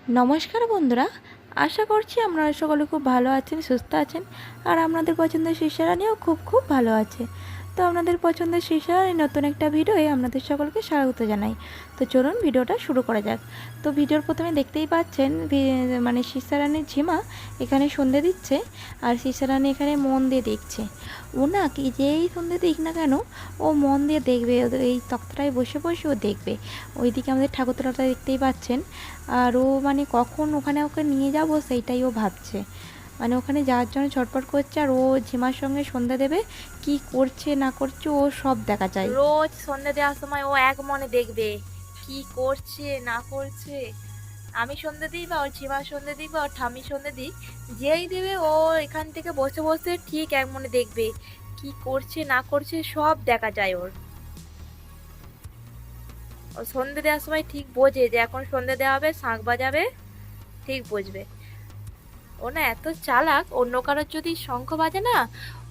নমস্কার বন্ধুরা, আশা করছি আপনারা সকলে খুব ভালো আছেন, সুস্থ আছেন। আর আপনাদের পছন্দের শিষ্যারানিও খুব খুব ভালো আছে। তো আপনাদের পছন্দের শিষ্যারানি নতুন একটা ভিডিওয়ে আপনাদের সকলকে স্বাগত জানাই। তো চলুন ভিডিওটা শুরু করা যাক। তো ভিডিওর প্রথমে দেখতেই পাচ্ছেন মানে শিষ্যারানির ঝিমা এখানে সন্ধে দিচ্ছে, আর শিষ্যারানি এখানে মন দিয়ে দেখছে। ও না কি যেই সন্ধে দিক না কেন, ও মন দিয়ে দেখবে, এই তক্তাটায় বসে বসে ও দেখবে। ওইদিকে আমাদের ঠাকুরতলাটা দেখতেই পাচ্ছেন। আর ও মানে কখন ওখানে ওকে নিয়ে যাব সেইটাই ও ভাবছে, মানে ওখানে যাওয়ার জন্য ছটফট করছে। আর ও ঝিমার সঙ্গে সন্ধ্যা দেবে, কি করছে না করছে ও সব দেখা যায়। রোজ সন্ধ্যা দেওয়ার সময় ও এক মনে দেখবে কি করছে না করছে। আমি সন্ধ্যা দিই বা ওর ঝিমা সন্ধ্যা দিই বা ওর ঠাম্মি সন্ধ্যা দিই, যেই দেবে ও এখান থেকে বসে বসে ঠিক এক মনে দেখবে কি করছে না করছে, সব দেখা যায় ওর। ও সন্ধ্যা দেওয়ার সময় ঠিক বোঝে যে এখন সন্ধ্যা দেওয়া হবে, শাঁখ বাজাবে, ঠিক বুঝবে। ও না এত চালাক, অন্য কারোর যদি শঙ্খ বাজে না,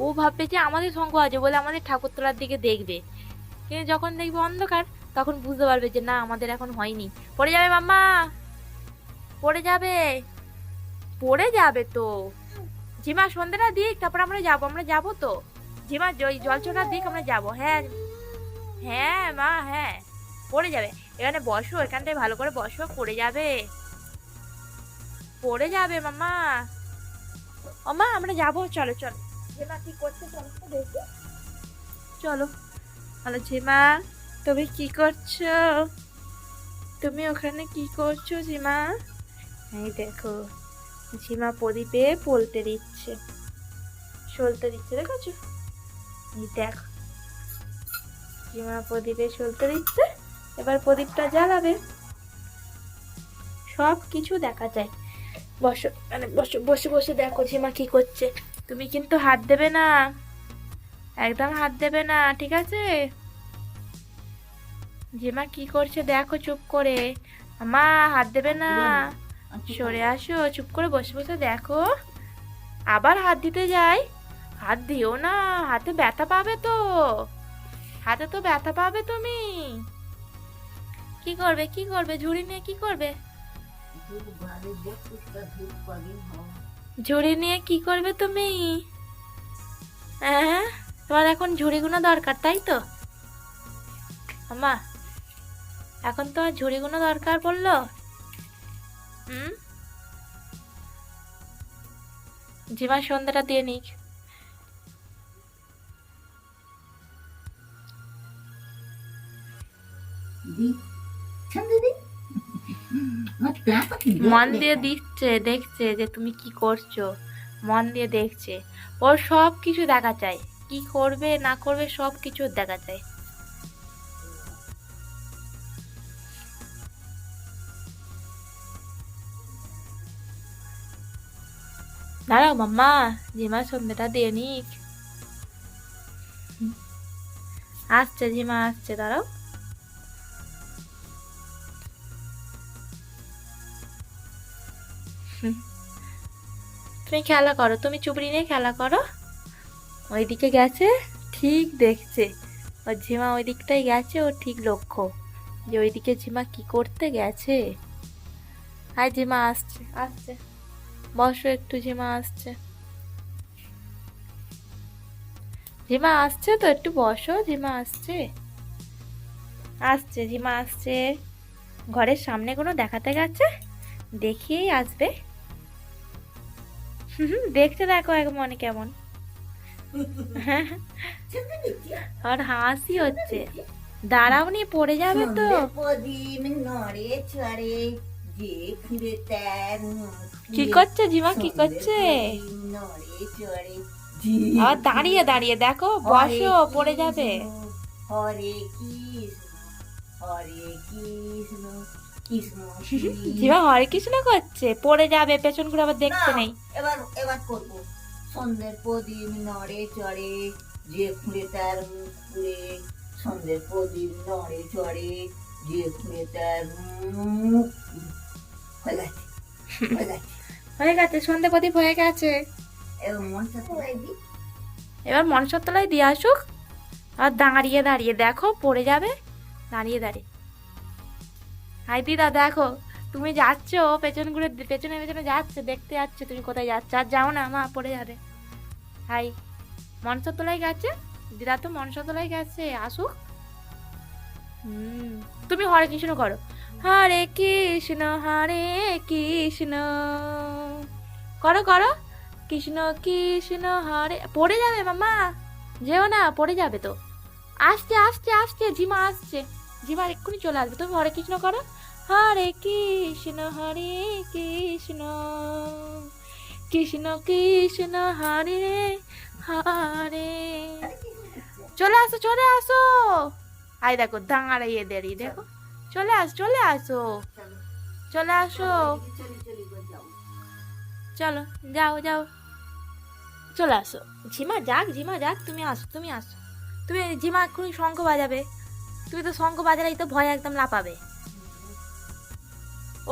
ও ভাববে যে আমাদের শঙ্খ বাজে বলে আমাদের ঠাকুরতলার দিকে দেখবে। কিন্তু যখন দেখবে অন্ধকার, তখন বুঝতে পারবে যে না আমাদের এখন হয়নি। পড়ে যাবে মাম্মা, পড়ে যাবে, পড়ে যাবে তো। ঝিমা সন্ধ্যাটা দিক, তারপর আমরা যাবো তো। ঝিমা জল ছোটা দিক, আমরা যাবো। হ্যাঁ হ্যাঁ মা, হ্যাঁ পড়ে যাবে। এখানে বসো, এখানটায় ভালো করে বসো, পড়ে যাবে, পড়ে যাবে মাম্মা। ও মা আমরা যাবো, চলো চলো। ঝিমা কি করছে চলো তো দেখি, চলো। হ্যালো ঝিমা, তুমি কি করছো? তুমি ওখানে কি করছো ঝিমা? এই দেখো, ঝিমা প্রদীপে পলতে দিচ্ছে, সলতে দিচ্ছে, দেখেছো? এই দেখো, ঝিমা প্রদীপে সলতে দিচ্ছে। এবার প্রদীপটা জ্বালাবে, সব কিছু দেখা যায়। বসো, মানে বসে বসে বসে দেখো ঝিমা কি করছে। তুমি কিন্তু হাত দেবে না, একদম হাত দেবে না, ঠিক আছে? ঝিমা কি করছে দেখো চুপ করে। মা হাত দেবে না, সরে আসো, চুপ করে বসে বসে দেখো। আবার হাত দিতে যাই, হাত দিও না, হাতে ব্যথা পাবে তো, হাতে তো ব্যথা পাবে তুমি। কি করবে কি করবে, ঝুড়ি নিয়ে কি করবে? ঝুড়ি নিয়ে কি করবে তুমি? হ্যাঁ, তোমার এখন ঝুড়িগুলো দরকার তাই তো? আমা, এখন তোমার ঝুড়িগুলো দরকার পড়লো? হুম, ঝিমা সন্ধ্যাটা দিয়ে নিক। মন দিয়ে দিচ্ছে, দেখছে যে তুমি কি করছো, মন দিয়ে দেখছে। ওর সব কিছু দেখা যায়, কি করবে না করবে সব কিছু দেখা যায়। দাঁড়াও মাম্মা, ঝিমা সন্ধ্যাটা দিয়ে নিক। আসছে ঝিমা আসছে, দাঁড়াও। তুমি খেলা করো, তুমি চুবড়ি নিয়ে খেলা করো। ওইদিকে গেছে, ঠিক দেখছে, ওর ঝিমা ওই দিকটাই গেছে, ও ঠিক লক্ষ্য যে ওইদিকে ঝিমা কি করতে গেছে। হাই ঝিমা আসছে আসছে, বসো একটু, ঝিমা আসছে, ঝিমা আসছে তো, একটু বসো, ঝিমা আসছে, আসছে ঝিমা আসছে। ঘরের সামনে কোনো দেখাতে গেছে, দেখিয়েই আসবে। দেখতে দেখো এক মনে কেমন, আর হাসি হচ্ছে। দাঁড়াও নি, পড়ে যাবে তো। কি করছে ঝিমা, কি করছে? আর দাঁড়িয়ে দাঁড়িয়ে দেখো, বসো, পড়ে যাবে। হরে কৃষ্ণ হরে কৃষ্ণ কৃষ্ণ ঝিমা হরে কৃষ্ণ করছে, পড়ে যাবে, পেছন ঘুরে আবার দেখতে নেই। এবার এবার করবো। সন্ধ্যের প্রদীপ নড়ে চড়ে, যে খুঁড়ে তার মুখ খুঁড়ে। সন্ধ্যের প্রদীপ নড়ে চড়ে, যে খুঁড়ে তার মুখ হয়ে গেছে, হয়ে গেছে। হয়ে গেছে, সন্ধে প্রদীপ হয়ে গেছে। এবার মনটা তোলাই দি। এবার মনসার তলায় দিয়ে আসুক। আর দাঁড়িয়ে দাঁড়িয়ে দেখো, পড়ে যাবে, দাঁড়িয়ে দাঁড়িয়ে। হাই দিদা দেখো, তুমি যাচ্ছ পেছন ঘুরে, পেছনে পেছনে যাচ্ছে, দেখতে যাচ্ছে তুমি কোথায় যাচ্ছ। আর যাও না, মা পড়ে যাবে। হাই, মনসাতলায় গেছে দিদা, তো মনসাতলায় গেছে, আসুক। তুমি হরে কৃষ্ণ করো, হরে কৃষ্ণ করো করো, কৃষ্ণ কৃষ্ণ হরে। পড়ে যাবে মামা, যেও না, পড়ে যাবে তো। আসছে আসছে আসছে, ঝিমা আসছে, ঝিমা এক্ষুনি চলে আসবে। তুমি হরে কৃষ্ণ করো, হরে কৃষ্ণ কৃষ্ণ কৃষ্ণ হরে হরে। চলে আসো চলে আসো, আই দেখো দাঁড়া ইয়ে দেরি, দেখো চলে আসো চলে আসো চলে আসো, চলো যাও যাও, চলে আসো। ঝিমা যাক, তুমি আসো তুমি আসো। তুমি ঝিমা এক্ষুনি শঙ্খ বাজাবে, তুমি তো শঙ্খ বাজালেই তো ভয় একদম লাপাবে।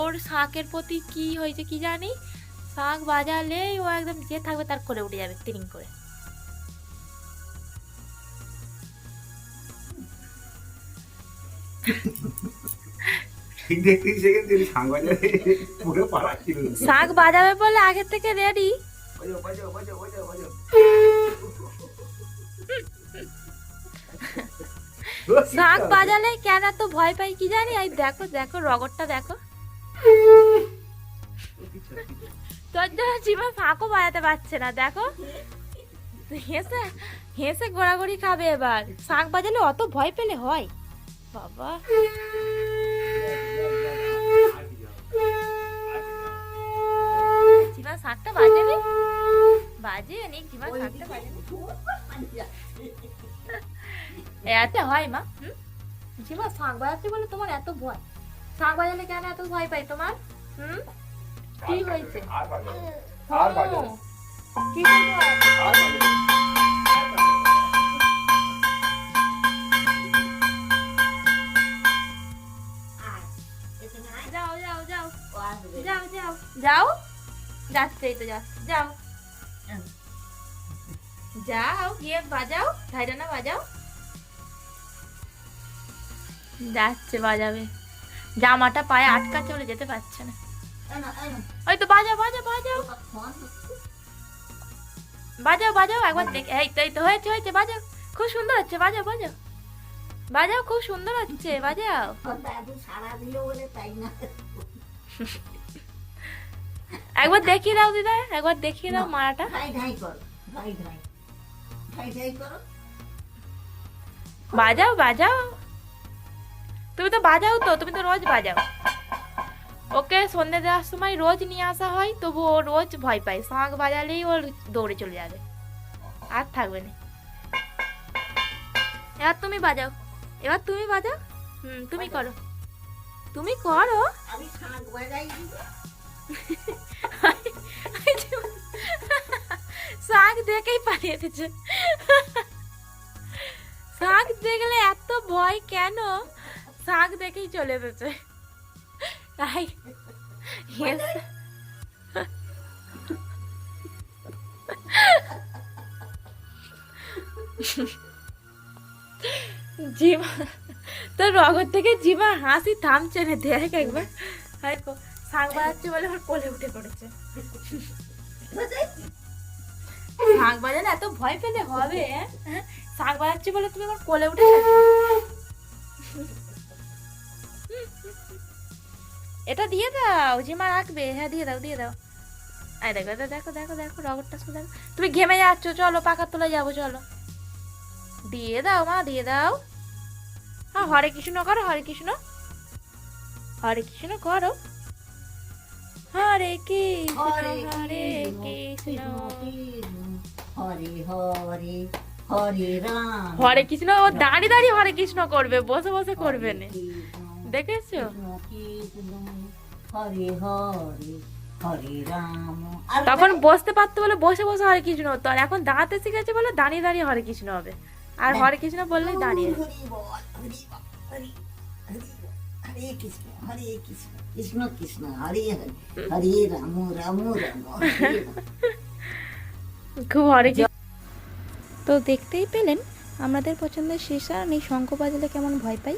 ওর শাঁখের প্রতি কি হয়েছে কি জানি, শাঁখ বাজালেই ও একদম যে থাকবে তার কোলে উঠে যাবে তিরিং করে। ঠিক দেখতে সেখানে যদি সাং বাজারে পুরো পাড়া ছিল। শাঁখ বাজাবে বলে আগে থেকে রেডি। বাজাও বাজাও বাজাও বাজাও বাজাও। শাঁখ বাজালে কেন এত ভয় পাই কি জানি। এই দেখো দেখো রগরটা দেখো, তোর জন্য জীবন শাঁখও বাজাতে পারছে না। দেখো হেসে হেসে গোড়াগড়ি খাবে এবার। শাঁখ বাজালে অত ভয় পেলে হয় বাবা। জীবন শাঁখটা বাজেনি, বাজে নি জীবন শাঁখটা বাজেনি। এতে হয় মা, জীবন শাঁখ বাজাচ্ছে বলে তোমার এত ভয়। শাঁখ বাজালে কেন এত ভয় পাই তোমার? কি হয়েছে? আর বাজাও, আর বাজাও, কি হয়েছে? আর বাজাও। যাও যাও যাও যাও যাও যাও, যাচ্ছে এই তো যাচ্ছে, যাও যাও গিয়ে বাজাও, ধাইরানা বাজাও। যাচ্ছে বাজাবে, জামাটা পায়ে আটকা চলে যেতে পারছে না। ওই তো বাজাও বাজাও বাজাও বাজাও বাজাও একবার দেখ। এই তো হয়েছে হয়েছে, বাজাও খুব সুন্দর হচ্ছে, বাজাও বাজাও বাজাও খুব সুন্দর হচ্ছে, বাজাও। সারা দিল বলে তাই না। একবার দেখিয়ে দাও দিদা, একবার দেখিয়ে দাও মারাটা। ঢাই ঢাই করো, ঢাই ঢাই ঢাই ঢাই করো। বাজাও বাজাও, তুমি তো বাজাও, তো তুমি তো রোজ বাজাও। ওকে সন্ধ্যে দেওয়ার সময় রোজ নিয়ে আসা হয়, তবু ও রোজ ভয় পায়। শাঁখ বাজালেই ও দৌড়ে চলে যাবে, আর থাকবে না। এবার তুমি বাজাও, এবার তুমি বাজাও। তুমি করো, তুমি করো। আমি শাঁখ বাজাই দিব। শাঁখ দেখেই পালিয়ে এসেছে। শাঁখ দেখলে এত ভয় কেন? শাঁখ দেখেই চলে এসেছে। তাই জিমা তোর রগর থেকে জিমা হাসি থামছে না, দেখ একবার। শাঁখ বাজাচ্ছে বলে ওর কোলে উঠে পড়েছে। শাঁখ বাজালে এত ভয় পেলে হবে? শাঁখ বাজাচ্ছে বলে তুমি আমার কোলে উঠে যাচ্ছ। এটা দিয়ে দাও, জিমা রাখবে। হ্যাঁ দিয়ে দাও দিয়ে দাও। এই দেখো দেখো দেখো দেখো রগরটা শুধু দেখো। তুমি ঘেমে যাচ্ছ, চলো পাখার তলায় যাবো, চলো। দিয়ে দাও মা, দিয়ে দাও। হ্যাঁ হরে কৃষ্ণ করো, হরে কৃষ্ণ হরে কৃষ্ণ করো, হরে কৃষ্ণ হরে কৃষ্ণ হরে হরে হরে রাম। হরে কৃষ্ণ ও দাঁড়িয়ে দাঁড়িয়ে হরে কৃষ্ণ করবে, বসে বসে করবে না, দেখেছো? হরে হরে হরে রাম। তখন বসতে পারতো বলে বসে বসে হরে কৃষ্ণ হতো, আর এখন দাঁড়াতে শিখেছে বলে দাঁড়িয়ে দাঁড়িয়ে হরে কৃষ্ণ হবে। আর হরে কৃষ্ণ বললেই দাঁড়িয়ে। হরি বল, হরি বল, হরি হরি বল, হরে কৃষ্ণ হরে কৃষ্ণ কৃষ্ণ কৃষ্ণ হরে হরে হরে রাম রাম রাম হরে রাম। খুব হরে কৃষ্ণ। তো দেখতেই পেলেন আমাদের পছন্দের শীর্ষা আমি শঙ্খ বাজালে কেমন ভয় পাই।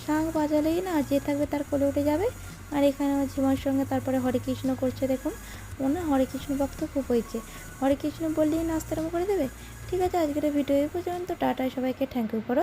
শাঁখ বাজালেই না যে থাকবে তার কোলে উঠে যাবে। আর এখানে আমার ঝিমার সঙ্গে তারপরে হরে কৃষ্ণ করছে দেখুন, ও না হরে কৃষ্ণ ভক্ত খুব হয়েছে, হরে কৃষ্ণ বললেই নাচতে আরম্ভ করে দেবে। ঠিক আছে, আজকের ভিডিও এই পর্যন্ত, টাটা, সবাইকে থ্যাংক ইউ করো।